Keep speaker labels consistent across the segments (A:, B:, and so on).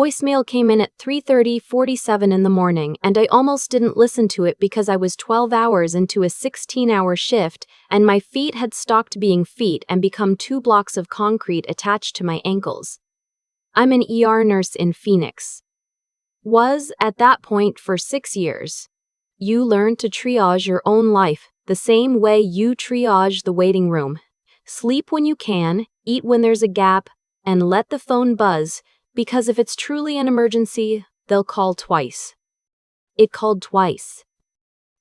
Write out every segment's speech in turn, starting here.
A: Voicemail came in at 3:47 in the morning, and I almost didn't listen to it because I was 12 hours into a 16-hour shift, and my feet had stopped being feet and become 2 blocks of concrete attached to my ankles. I'm an ER nurse in Phoenix. Was, at that point, for 6 years. You learn to triage your own life the same way you triage the waiting room. Sleep when you can, eat when there's a gap, and let the phone buzz, because if it's truly an emergency, they'll call twice. It called twice.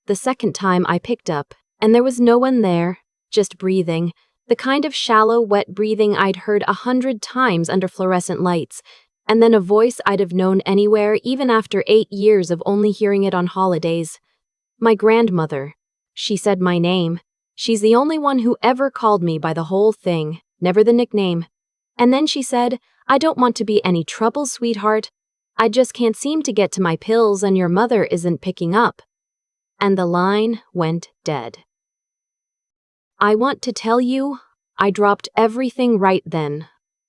A: The second time I picked up, and there was no one there, just breathing, the kind of shallow, wet breathing I'd heard 100 times under fluorescent lights, and then a voice I'd have known anywhere even after 8 years of only hearing it on holidays. My grandmother. She said my name. She's the only one who ever called me by the whole thing, never the nickname. And then she said, "I don't want to be any trouble, sweetheart. I just can't seem to get to my pills and your mother isn't picking up." And the line went dead. I want to tell you, I dropped everything right then.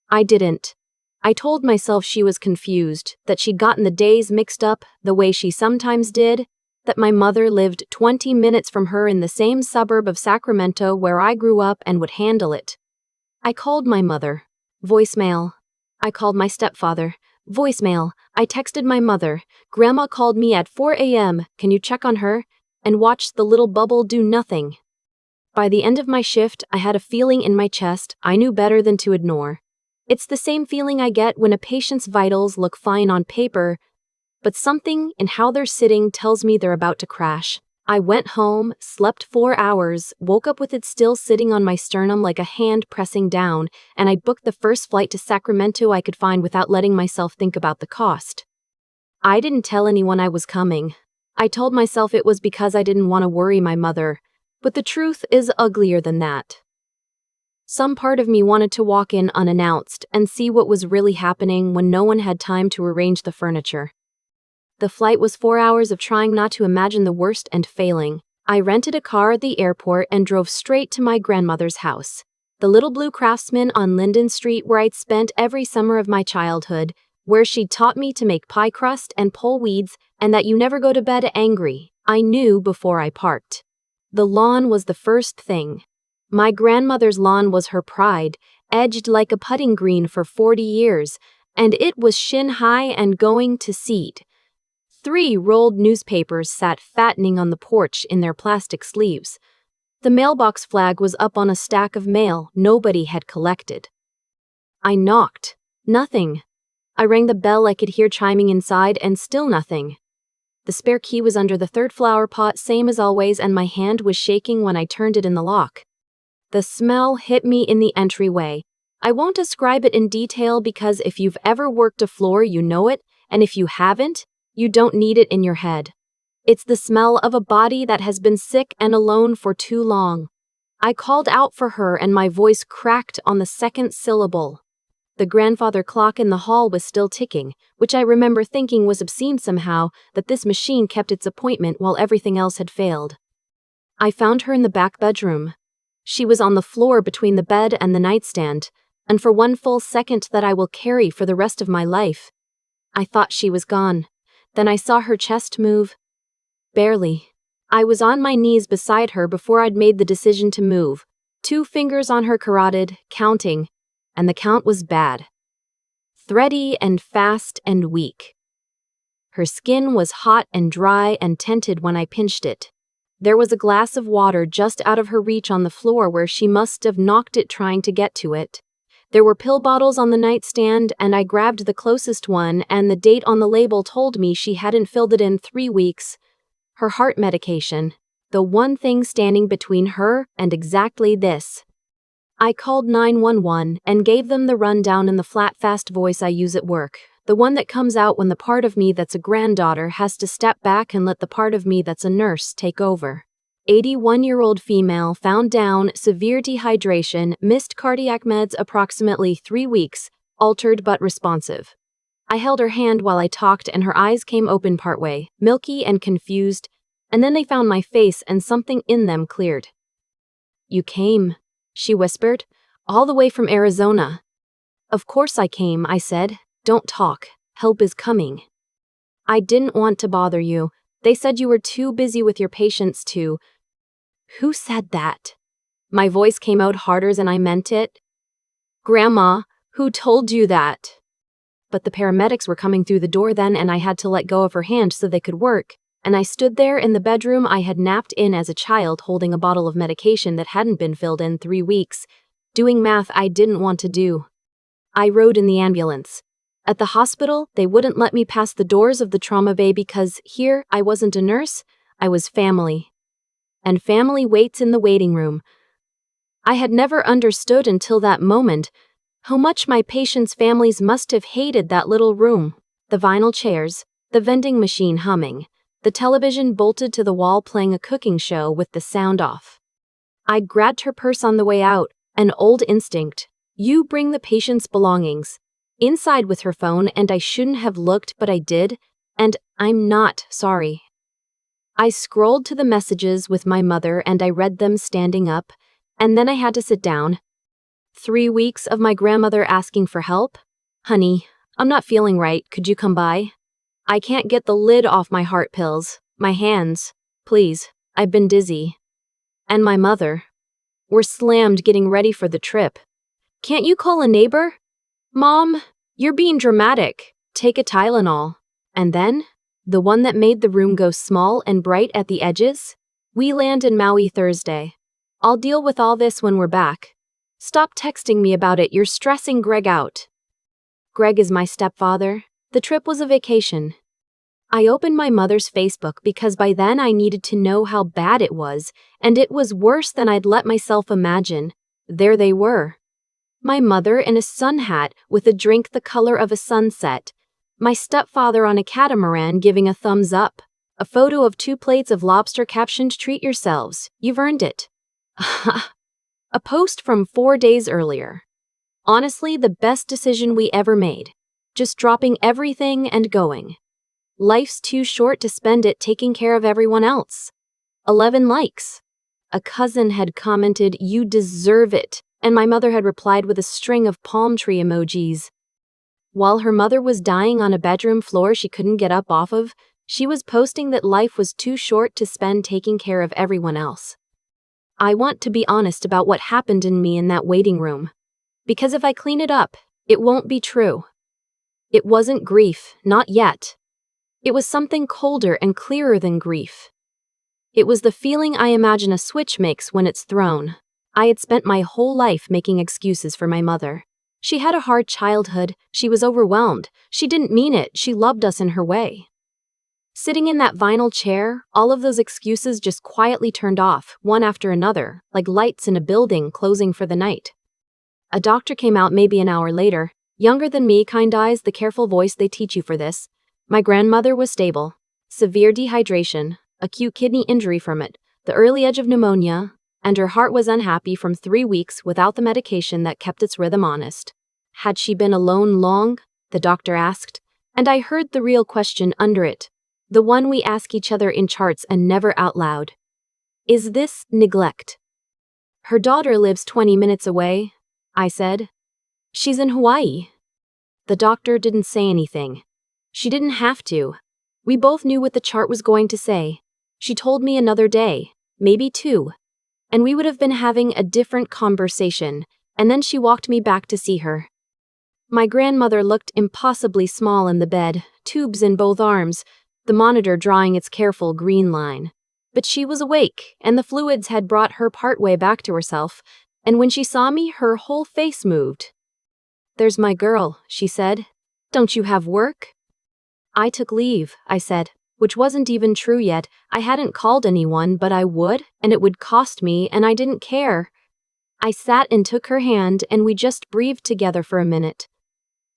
A: I didn't. I told myself she was confused, that she'd gotten the days mixed up the way she sometimes did, that my mother lived 20 minutes from her in the same suburb of Sacramento where I grew up and would handle it. I called my mother. Voicemail. I called my stepfather. Voicemail. I texted my mother. Grandma called me at 4 a.m. Can you check on her? And watched the little bubble do nothing. By the end of my shift, I had a feeling in my chest I knew better than to ignore. It's the same feeling I get when a patient's vitals look fine on paper, but something in how they're sitting tells me they're about to crash. I went home, slept 4 hours, woke up with it still sitting on my sternum like a hand pressing down, and I booked the first flight to Sacramento I could find without letting myself think about the cost. I didn't tell anyone I was coming. I told myself it was because I didn't want to worry my mother, but the truth is uglier than that. Some part of me wanted to walk in unannounced and see what was really happening when no one had time to arrange the furniture. The flight was 4 hours of trying not to imagine the worst and failing. I rented a car at the airport and drove straight to my grandmother's house, the little blue Craftsman on Linden Street where I'd spent every summer of my childhood, where she'd taught me to make pie crust and pull weeds and that you never go to bed angry. I knew before I parked. The lawn was the first thing. My grandmother's lawn was her pride, edged like a putting green for 40 years, and it was shin-high and going to seed. 3 rolled newspapers sat fattening on the porch in their plastic sleeves. The mailbox flag was up on a stack of mail nobody had collected. I knocked. Nothing. I rang the bell I could hear chiming inside and still nothing. The spare key was under the 3rd flower pot same as always and my hand was shaking when I turned it in the lock. The smell hit me in the entryway. I won't describe it in detail because if you've ever worked a floor you know it, and if you haven't, you don't need it in your head. It's the smell of a body that has been sick and alone for too long. I called out for her and my voice cracked on the 2nd syllable. The grandfather clock in the hall was still ticking, which I remember thinking was obscene somehow, that this machine kept its appointment while everything else had failed. I found her in the back bedroom. She was on the floor between the bed and the nightstand, and for one full second that I will carry for the rest of my life. I thought she was gone. Then I saw her chest move. Barely. I was on my knees beside her before I'd made the decision to move, 2 fingers on her carotid, counting, and the count was bad. Thready and fast and weak. Her skin was hot and dry and tented when I pinched it. There was a glass of water just out of her reach on the floor where she must have knocked it trying to get to it. There were pill bottles on the nightstand and I grabbed the closest one and the date on the label told me she hadn't filled it in 3 weeks. Her heart medication, the one thing standing between her and exactly this. I called 911 and gave them the rundown in the flat, fast voice I use at work, the one that comes out when the part of me that's a granddaughter has to step back and let the part of me that's a nurse take over. 81-year-old female found down, severe dehydration, missed cardiac meds approximately 3 weeks, altered but responsive. I held her hand while I talked and her eyes came open partway, milky and confused, and then they found my face and something in them cleared. "You came," she whispered, "all the way from Arizona." "Of course I came," I said. "Don't talk. Help is coming. I didn't want to bother you. They said you were too busy with your patients to. Who said that? My voice came out harder than I meant it. Grandma, who told you that? But the paramedics were coming through the door then, and I had to let go of her hand so they could work, and I stood there in the bedroom I had napped in as a child, holding a bottle of medication that hadn't been filled in 3 weeks, doing math I didn't want to do. I rode in the ambulance. At the hospital, they wouldn't let me pass the doors of the trauma bay because here I wasn't a nurse, I was family. And family waits in the waiting room. I had never understood until that moment how much my patients' families must have hated that little room. The vinyl chairs, the vending machine humming, the television bolted to the wall playing a cooking show with the sound off. I grabbed her purse on the way out, an old instinct. You bring the patient's belongings. Inside with her phone, and I shouldn't have looked, but I did, and I'm not sorry. I scrolled to the messages with my mother and I read them standing up, and then I had to sit down. 3 weeks of my grandmother asking for help? Honey, I'm not feeling right, could you come by? I can't get the lid off my heart pills. My hands. Please, I've been dizzy. And my mother. We're slammed getting ready for the trip. Can't you call a neighbor? Mom, you're being dramatic. Take a Tylenol. And then, the one that made the room go small and bright at the edges? We land in Maui Thursday. I'll deal with all this when we're back. Stop texting me about it, you're stressing Greg out. Greg is my stepfather. The trip was a vacation. I opened my mother's Facebook because by then I needed to know how bad it was, and it was worse than I'd let myself imagine. There they were. My mother in a sun hat with a drink the color of a sunset. My stepfather on a catamaran giving a thumbs up. A photo of 2 plates of lobster captioned, "Treat yourselves, you've earned it." A post from 4 days earlier. Honestly, the best decision we ever made. Just dropping everything and going. Life's too short to spend it taking care of everyone else. 11 likes. A cousin had commented, "You deserve it," and my mother had replied with a string of palm tree emojis. While her mother was dying on a bedroom floor she couldn't get up off of, she was posting that life was too short to spend taking care of everyone else. I want to be honest about what happened in me in that waiting room. Because if I clean it up, it won't be true. It wasn't grief, not yet. It was something colder and clearer than grief. It was the feeling I imagine a switch makes when it's thrown. I had spent my whole life making excuses for my mother. She had a hard childhood, she was overwhelmed, she didn't mean it, she loved us in her way. Sitting in that vinyl chair, all of those excuses just quietly turned off, one after another, like lights in a building closing for the night. A doctor came out maybe an hour later, younger than me, kind eyes, the careful voice they teach you for this. My grandmother was stable. Severe dehydration, acute kidney injury from it, the early edge of pneumonia, and her heart was unhappy from 3 weeks without the medication that kept its rhythm honest. Had she been alone long? The doctor asked, and I heard the real question under it. The one we ask each other in charts and never out loud. Is this neglect? Her daughter lives 20 minutes away, I said. She's in Hawaii. The doctor didn't say anything. She didn't have to. We both knew what the chart was going to say. She told me another day, maybe 2. And we would have been having a different conversation, and then she walked me back to see her. My grandmother looked impossibly small in the bed, tubes in both arms, the monitor drawing its careful green line. But she was awake, and the fluids had brought her partway back to herself, and when she saw me, her whole face moved. "There's my girl," she said. "Don't you have work?" I took leave, I said, which wasn't even true yet. I hadn't called anyone, but I would, and it would cost me, and I didn't care. I sat and took her hand, and we just breathed together for a minute.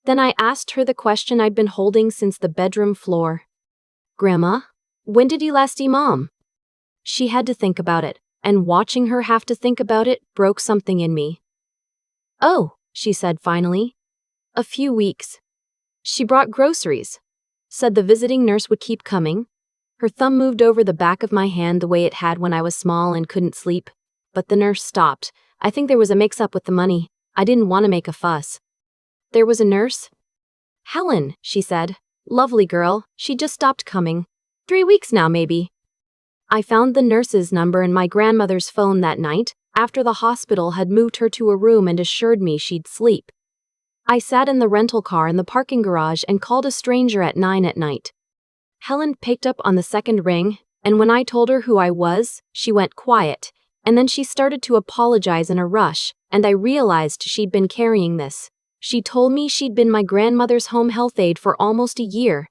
A: Then I asked her the question I'd been holding since the bedroom floor. "Grandma, when did you last see Mom?" She had to think about it, and watching her have to think about it broke something in me. "Oh," she said finally. "A few weeks. She brought groceries. Said the visiting nurse would keep coming." Her thumb moved over the back of my hand the way it had when I was small and couldn't sleep. But the nurse stopped. I think there was a mix-up with the money. I didn't want to make a fuss. "There was a nurse?" Helen, she said. Lovely girl, she just stopped coming. 3 weeks now, maybe. I found the nurse's number in my grandmother's phone that night, after the hospital had moved her to a room and assured me she'd sleep. I sat in the rental car in the parking garage and called a stranger at 9 at night. Helen picked up on the second ring, and when I told her who I was, she went quiet, and then she started to apologize in a rush, and I realized she'd been carrying this. She told me she'd been my grandmother's home health aide for almost a year.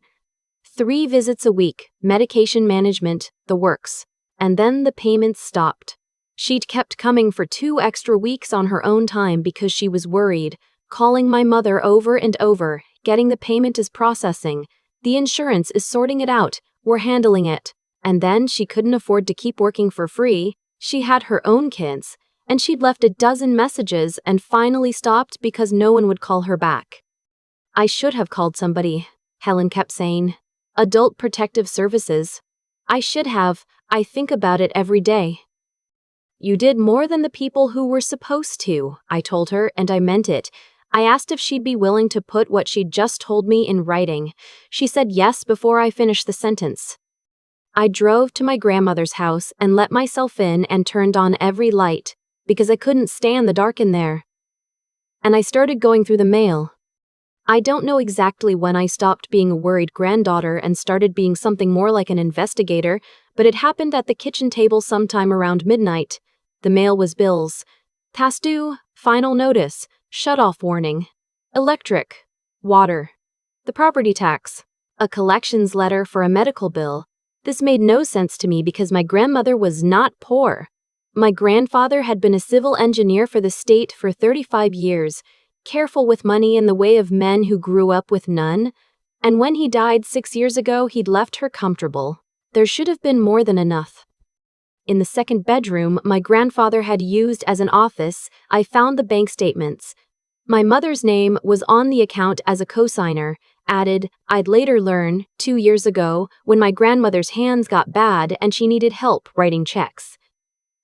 A: 3 visits a week, medication management, the works. And then the payments stopped. She'd kept coming for 2 extra weeks on her own time because she was worried, calling my mother over and over, getting the payment is processing, the insurance is sorting it out, we're handling it. And then she couldn't afford to keep working for free, she had her own kids, and she'd left a dozen messages and finally stopped because no one would call her back. I should have called somebody, Helen kept saying. Adult Protective Services. I should have, I think about it every day. You did more than the people who were supposed to, I told her, and I meant it. I asked if she'd be willing to put what she'd just told me in writing. She said yes before I finished the sentence. I drove to my grandmother's house and let myself in and turned on every light, because I couldn't stand the dark in there. And I started going through the mail. I don't know exactly when I stopped being a worried granddaughter and started being something more like an investigator, but it happened at the kitchen table sometime around midnight. The mail was bills. Past due, final notice, shut-off warning, electric, water, the property tax, a collections letter for a medical bill. This made no sense to me because my grandmother was not poor. My grandfather had been a civil engineer for the state for 35 years, careful with money in the way of men who grew up with none, and when he died 6 years ago, he'd left her comfortable. There should have been more than enough. In the second bedroom my grandfather had used as an office, I found the bank statements. My mother's name was on the account as a cosigner, added, I'd later learn, 2 years ago, when my grandmother's hands got bad and she needed help writing checks.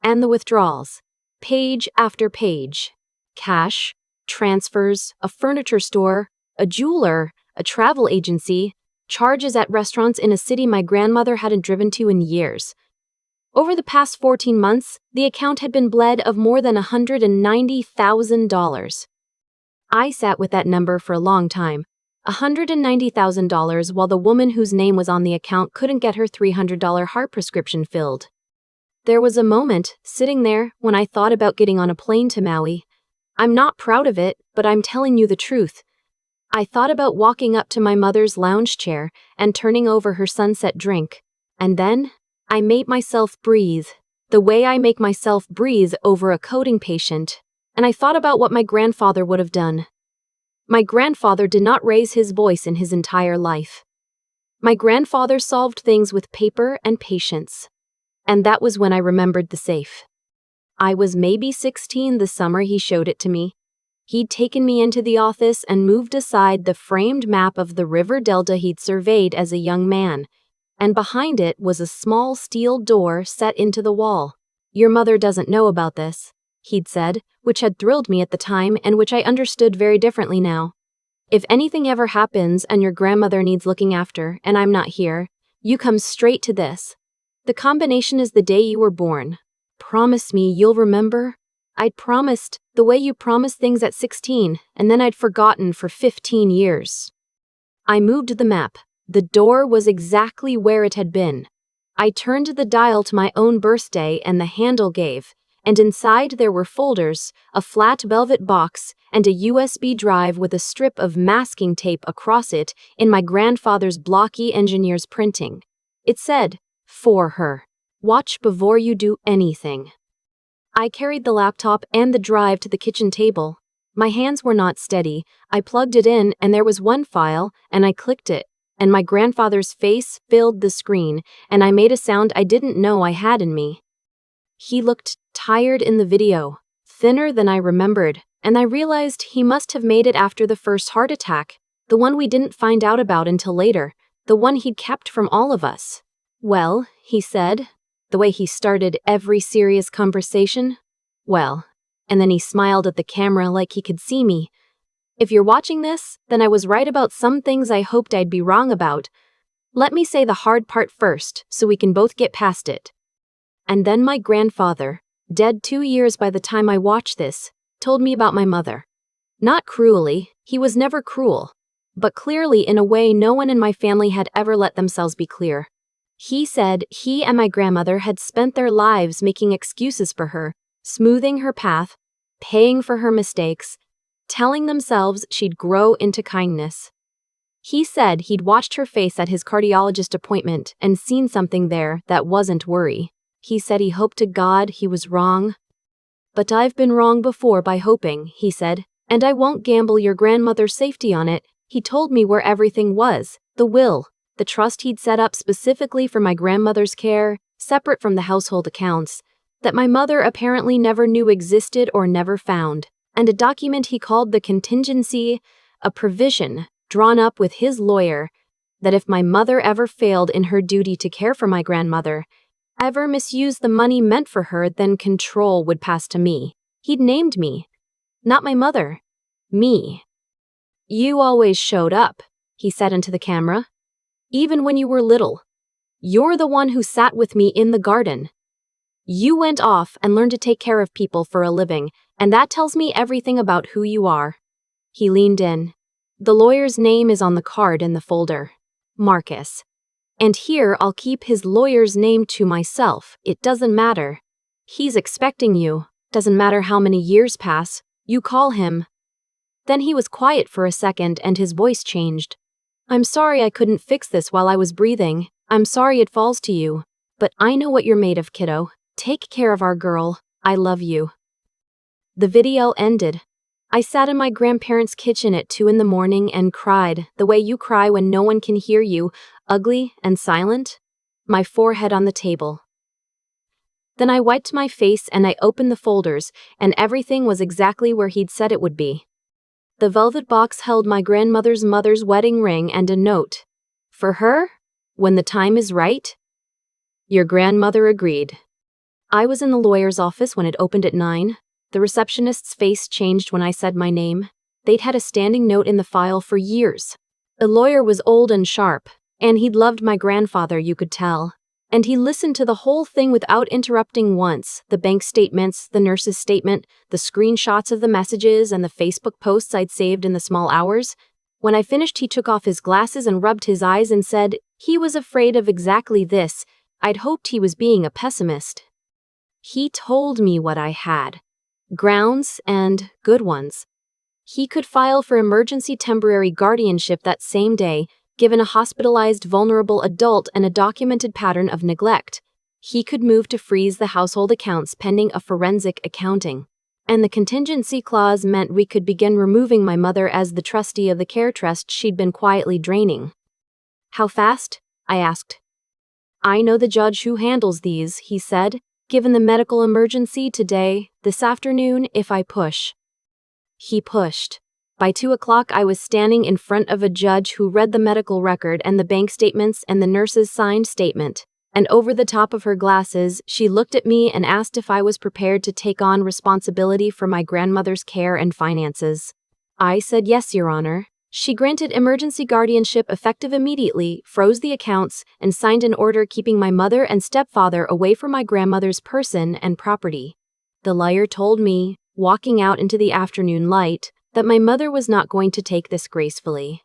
A: And the withdrawals. Page after page. Cash, transfers, a furniture store, a jeweler, a travel agency, charges at restaurants in a city my grandmother hadn't driven to in years. Over the past 14 months, the account had been bled of more than $190,000. I sat with that number for a long time. $190,000 while the woman whose name was on the account couldn't get her $300 heart prescription filled. There was a moment, sitting there, when I thought about getting on a plane to Maui. I'm not proud of it, but I'm telling you the truth. I thought about walking up to my mother's lounge chair and turning over her sunset drink. And then, I made myself breathe, the way I make myself breathe over a coding patient. And I thought about what my grandfather would have done. My grandfather did not raise his voice in his entire life. My grandfather solved things with paper and patience. And that was when I remembered the safe. I was maybe 16 the summer he showed it to me. He'd taken me into the office and moved aside the framed map of the river delta he'd surveyed as a young man, and behind it was a small steel door set into the wall. Your mother doesn't know about this, he'd said, which had thrilled me at the time and which I understood very differently now. If anything ever happens and your grandmother needs looking after and I'm not here, you come straight to this. The combination is the day you were born. Promise me you'll remember? I'd promised, the way you promise things at 16, and then I'd forgotten for 15 years. I moved the map. The door was exactly where it had been. I turned the dial to my own birthday and the handle gave, and inside there were folders, a flat velvet box, and a USB drive with a strip of masking tape across it in my grandfather's blocky engineer's printing. It said, for her. Watch before you do anything. I carried the laptop and the drive to the kitchen table. My hands were not steady. I plugged it in and there was one file, and I clicked it. And my grandfather's face filled the screen, and I made a sound I didn't know I had in me. He looked tired in the video, thinner than I remembered, and I realized he must have made it after the first heart attack, the one we didn't find out about until later, the one he'd kept from all of us. Well, he said, the way he started every serious conversation. Well, and then he smiled at the camera like he could see me. If you're watching this, then I was right about some things I hoped I'd be wrong about. Let me say the hard part first, so we can both get past it. And then my grandfather, dead 2 years by the time I watched this, told me about my mother. Not cruelly, he was never cruel, but clearly in a way no one in my family had ever let themselves be clear. He said he and my grandmother had spent their lives making excuses for her, smoothing her path, paying for her mistakes, telling themselves she'd grow into kindness. He said he'd watched her face at his cardiologist appointment and seen something there that wasn't worry. He said he hoped to God he was wrong. But I've been wrong before by hoping, he said, and I won't gamble your grandmother's safety on it. He told me where everything was, the will, the trust he'd set up specifically for my grandmother's care, separate from the household accounts, that my mother apparently never knew existed or never found, and a document he called the contingency, a provision drawn up with his lawyer, that if my mother ever failed in her duty to care for my grandmother, ever misused the money meant for her, then control would pass to me. He'd named me. Not my mother. Me. You always showed up, he said into the camera. Even when you were little. You're the one who sat with me in the garden. You went off and learned to take care of people for a living, and that tells me everything about who you are. He leaned in. The lawyer's name is on the card in the folder. Marcus. And here I'll keep his lawyer's name to myself. It doesn't matter. He's expecting you. Doesn't matter how many years pass. You call him. Then he was quiet for a second and his voice changed. I'm sorry I couldn't fix this while I was breathing. I'm sorry it falls to you. But I know what you're made of, kiddo. Take care of our girl. I love you. The video ended. I sat in my grandparents' kitchen at 2 a.m. and cried, the way you cry when no one can hear you, ugly and silent, my forehead on the table. Then I wiped my face and I opened the folders, and everything was exactly where he'd said it would be. The velvet box held my grandmother's mother's wedding ring and a note. For her? When the time is right? Your grandmother agreed. I was in the lawyer's office when it opened at 9. The receptionist's face changed when I said my name. They'd had a standing note in the file for years. The lawyer was old and sharp, and he'd loved my grandfather, you could tell. And he listened to the whole thing without interrupting once, the bank statements, the nurse's statement, the screenshots of the messages, and the Facebook posts I'd saved in the small hours. When I finished, he took off his glasses and rubbed his eyes and said he was afraid of exactly this. I'd hoped he was being a pessimist. He told me what I had. Grounds, and good ones. He could file for emergency temporary guardianship that same day, given a hospitalized vulnerable adult and a documented pattern of neglect. He could move to freeze the household accounts pending a forensic accounting. And the contingency clause meant we could begin removing my mother as the trustee of the care trust she'd been quietly draining. How fast? I asked. I know the judge who handles these, he said, given the medical emergency today, this afternoon, if I push. He pushed. By 2 o'clock, I was standing in front of a judge who read the medical record and the bank statements and the nurse's signed statement. And over the top of her glasses, she looked at me and asked if I was prepared to take on responsibility for my grandmother's care and finances. I said yes, Your Honor. She granted emergency guardianship effective immediately, froze the accounts, and signed an order keeping my mother and stepfather away from my grandmother's person and property. The lawyer told me, walking out into the afternoon light, that my mother was not going to take this gracefully.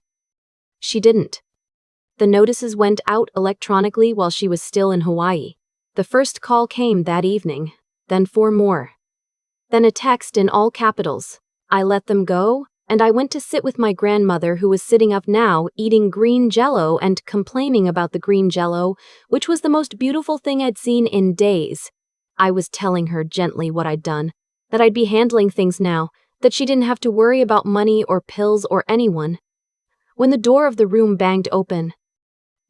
A: She didn't. The notices went out electronically while she was still in Hawaii. The first call came that evening, then 4 more. Then a text in all capitals. I let them go, and I went to sit with my grandmother, who was sitting up now, eating green jello and complaining about the green jello, which was the most beautiful thing I'd seen in days. I was telling her gently what I'd done, that I'd be handling things now, that she didn't have to worry about money or pills or anyone. When the door of the room banged open,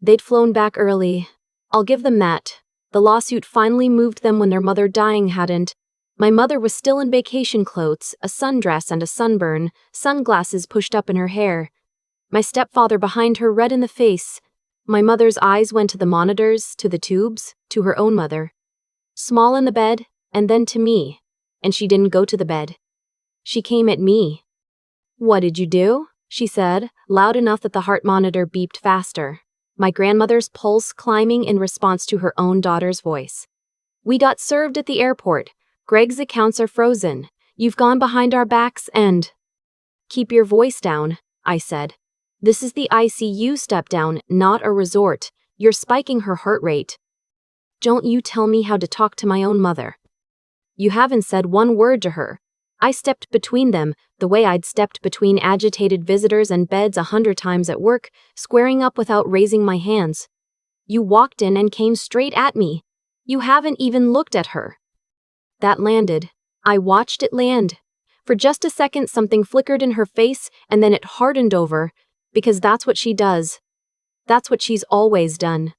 A: they'd flown back early. I'll give them that. The lawsuit finally moved them when their mother dying hadn't. My mother was still in vacation clothes, a sundress and a sunburn, sunglasses pushed up in her hair. My stepfather behind her, red in the face. My mother's eyes went to the monitors, to the tubes, to her own mother. Small in the bed, and then to me. And she didn't go to the bed. She came at me. "What did you do?" she said, loud enough that the heart monitor beeped faster. My grandmother's pulse climbing in response to her own daughter's voice. "We got served at the airport. Greg's accounts are frozen. You've gone behind our backs and—" "Keep your voice down," I said. "This is the ICU step down, not a resort. You're spiking her heart rate." "Don't you tell me how to talk to my own mother." "You haven't said one word to her." I stepped between them, the way I'd stepped between agitated visitors and beds 100 times at work, squaring up without raising my hands. "You walked in and came straight at me. You haven't even looked at her." That landed. I watched it land. For just a second something flickered in her face and then it hardened over, because that's what she does. That's what she's always done.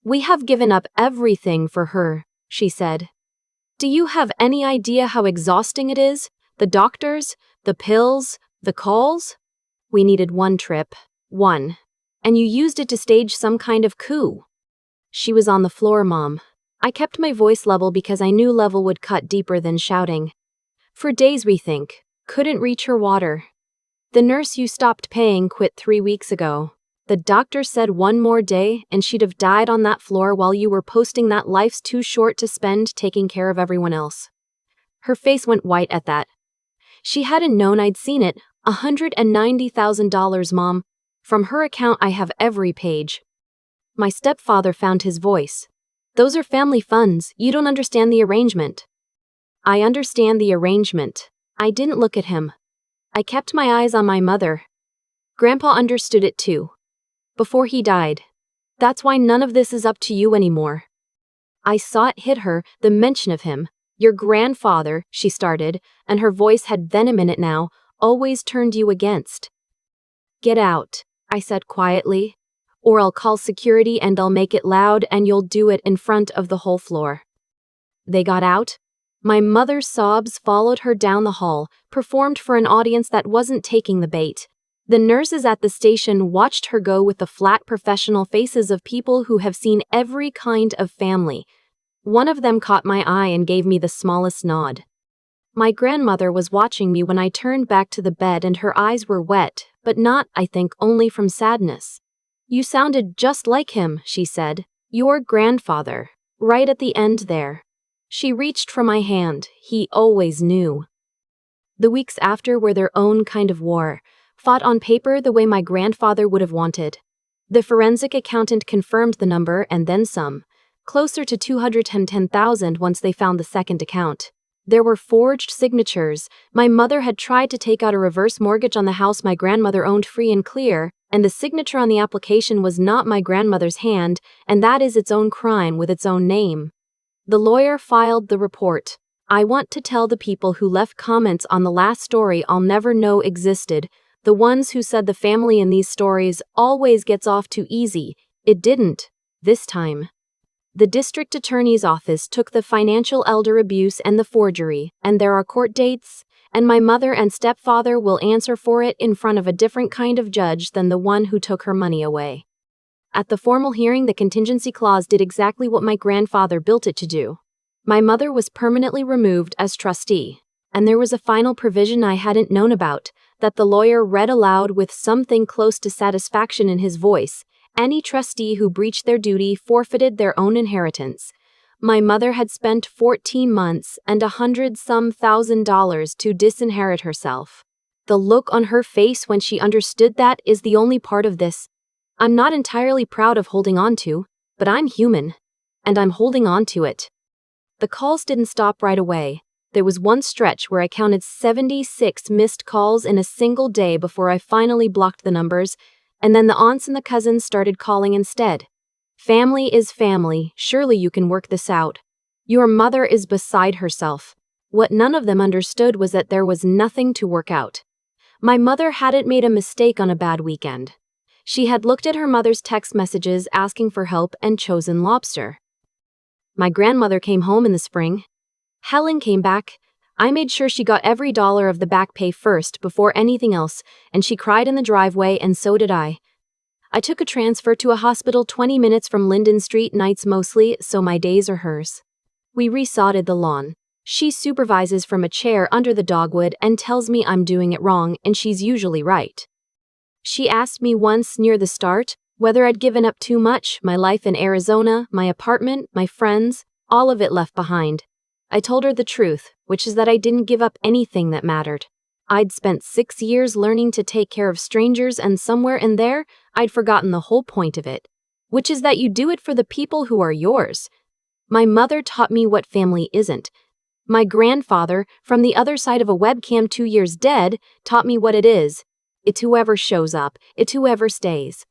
A: "We have given up everything for her," she said. "Do you have any idea how exhausting it is? The doctors, the pills, the calls? We needed one trip. One. And you used it to stage some kind of coup." "She was on the floor, Mom." I kept my voice level because I knew level would cut deeper than shouting. "For days we think. Couldn't reach her water. The nurse you stopped paying quit 3 weeks ago. The doctor said one more day and she'd have died on that floor while you were posting that life's too short to spend taking care of everyone else." Her face went white at that. She hadn't known I'd seen it. $190,000, Mom. From her account I have every page. My stepfather found his voice. "Those are family funds. You don't understand the arrangement." "I understand the arrangement." I didn't look at him. I kept my eyes on my mother. Grandpa understood it too. Before he died. "That's why none of this is up to you anymore." I saw it hit her, the mention of him. "Your grandfather," she started, and her voice had venom in it now, "always turned you against." "Get out," I said quietly. "Or I'll call security and I'll make it loud and you'll do it in front of the whole floor." They got out. My mother's sobs followed her down the hall, performed for an audience that wasn't taking the bait. The nurses at the station watched her go with the flat professional faces of people who have seen every kind of family. One of them caught my eye and gave me the smallest nod. My grandmother was watching me when I turned back to the bed and her eyes were wet, but not, I think, only from sadness. "You sounded just like him," she said. "Your grandfather. Right at the end there." She reached for my hand. "He always knew." The weeks after were their own kind of war, fought on paper the way my grandfather would have wanted. The forensic accountant confirmed the number and then some, closer to 210,000 once they found the second account. There were forged signatures. My mother had tried to take out a reverse mortgage on the house my grandmother owned free and clear, and the signature on the application was not my grandmother's hand, and that is its own crime with its own name. The lawyer filed the report. "I want to tell the people who left comments on the last story I'll never know existed, the ones who said the family in these stories always gets off too easy. It didn't. This time." The district attorney's office took the financial elder abuse and the forgery, and there are court dates, and my mother and stepfather will answer for it in front of a different kind of judge than the one who took her money away. At the formal hearing, the contingency clause did exactly what my grandfather built it to do. My mother was permanently removed as trustee, and there was a final provision I hadn't known about, that the lawyer read aloud with something close to satisfaction in his voice. Any trustee who breached their duty forfeited their own inheritance. My mother had spent 14 months and $100,000 to disinherit herself. The look on her face when she understood that is the only part of this I'm not entirely proud of holding on to, but I'm human, and I'm holding on to it. The calls didn't stop right away. There was one stretch where I counted 76 missed calls in a single day before I finally blocked the numbers, and then the aunts and the cousins started calling instead. "Family is family, surely you can work this out. Your mother is beside herself." What none of them understood was that there was nothing to work out. My mother hadn't made a mistake on a bad weekend. She had looked at her mother's text messages asking for help and chosen Lobster. My grandmother came home in the spring. Helen came back. I made sure she got every dollar of the back pay first before anything else, and she cried in the driveway, and so did I. I took a transfer to a hospital 20 minutes from Linden Street nights mostly, so my days are hers. We resodded the lawn. She supervises from a chair under the dogwood and tells me I'm doing it wrong, and she's usually right. She asked me once near the start whether I'd given up too much, my life in Arizona, my apartment, my friends, all of it left behind. I told her the truth, which is that I didn't give up anything that mattered. I'd spent 6 years learning to take care of strangers, and somewhere in there, I'd forgotten the whole point of it, which is that you do it for the people who are yours. My mother taught me what family isn't. My grandfather, from the other side of a webcam 2 years dead, taught me what it is. It's whoever shows up, it's whoever stays.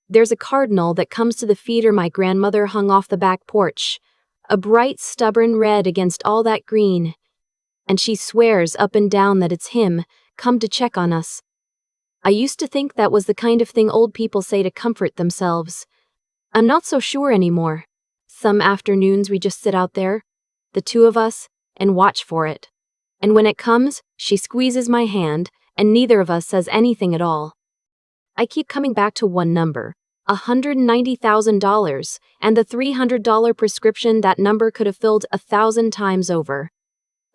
A: There's a cardinal that comes to the feeder my grandmother hung off the back porch, a bright, stubborn red against all that green. And she swears up and down that it's him, come to check on us. I used to think that was the kind of thing old people say to comfort themselves. I'm not so sure anymore. Some afternoons we just sit out there, the two of us, and watch for it. And when it comes, she squeezes my hand, and neither of us says anything at all. I keep coming back to one number, $190,000, and the $300 prescription that number could have filled 1,000 times over.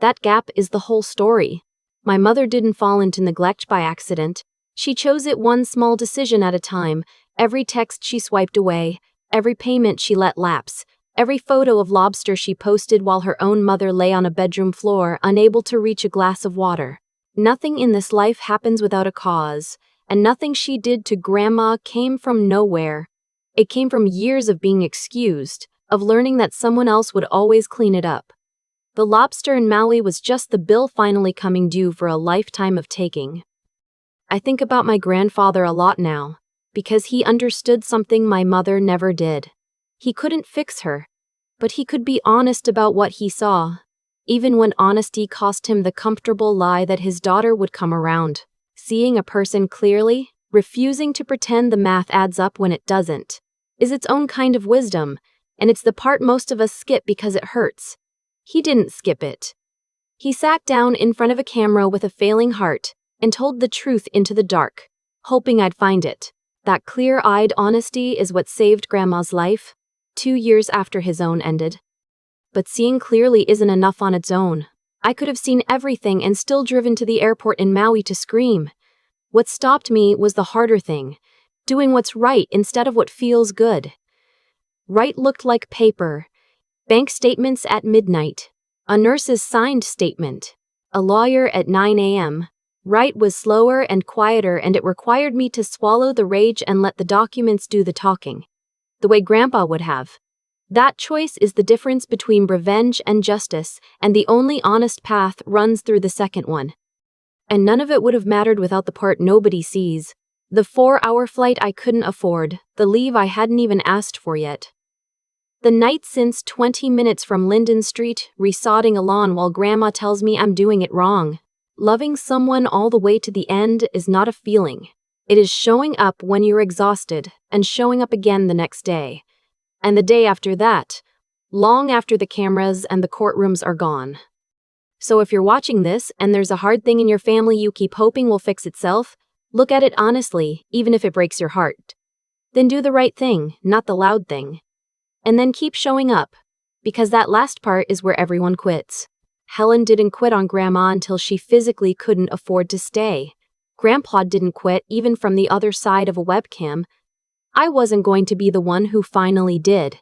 A: That gap is the whole story. My mother didn't fall into neglect by accident. She chose it one small decision at a time, every text she swiped away, every payment she let lapse, every photo of Lobster she posted while her own mother lay on a bedroom floor, unable to reach a glass of water. Nothing in this life happens without a cause, and nothing she did to Grandma came from nowhere. It came from years of being excused, of learning that someone else would always clean it up. The Lobster in Maui was just the bill finally coming due for a lifetime of taking. I think about my grandfather a lot now, because he understood something my mother never did. He couldn't fix her, but he could be honest about what he saw, even when honesty cost him the comfortable lie that his daughter would come around. Seeing a person clearly, refusing to pretend the math adds up when it doesn't, is its own kind of wisdom, and it's the part most of us skip because it hurts. He didn't skip it. He sat down in front of a camera with a failing heart and told the truth into the dark, hoping I'd find it. That clear-eyed honesty is what saved Grandma's life, 2 years after his own ended. But seeing clearly isn't enough on its own. I could have seen everything and still driven to the airport in Maui to scream. What stopped me was the harder thing, doing what's right instead of what feels good. Right looked like paper, bank statements at midnight, a nurse's signed statement, a lawyer at 9 a.m. Right was slower and quieter, and it required me to swallow the rage and let the documents do the talking, the way Grandpa would have. That choice is the difference between revenge and justice, and the only honest path runs through the second one. And none of it would have mattered without the part nobody sees. The 4-hour flight I couldn't afford, the leave I hadn't even asked for yet. The night since 20 minutes from Linden Street, resodding a lawn while Grandma tells me I'm doing it wrong. Loving someone all the way to the end is not a feeling. It is showing up when you're exhausted, and showing up again the next day. And the day after that, long after the cameras and the courtrooms are gone. So if you're watching this and there's a hard thing in your family you keep hoping will fix itself, look at it honestly, even if it breaks your heart. Then do the right thing, not the loud thing. And then keep showing up, because that last part is where everyone quits. Helen didn't quit on Grandma until she physically couldn't afford to stay. Grandpa didn't quit even from the other side of a webcam. I wasn't going to be the one who finally did.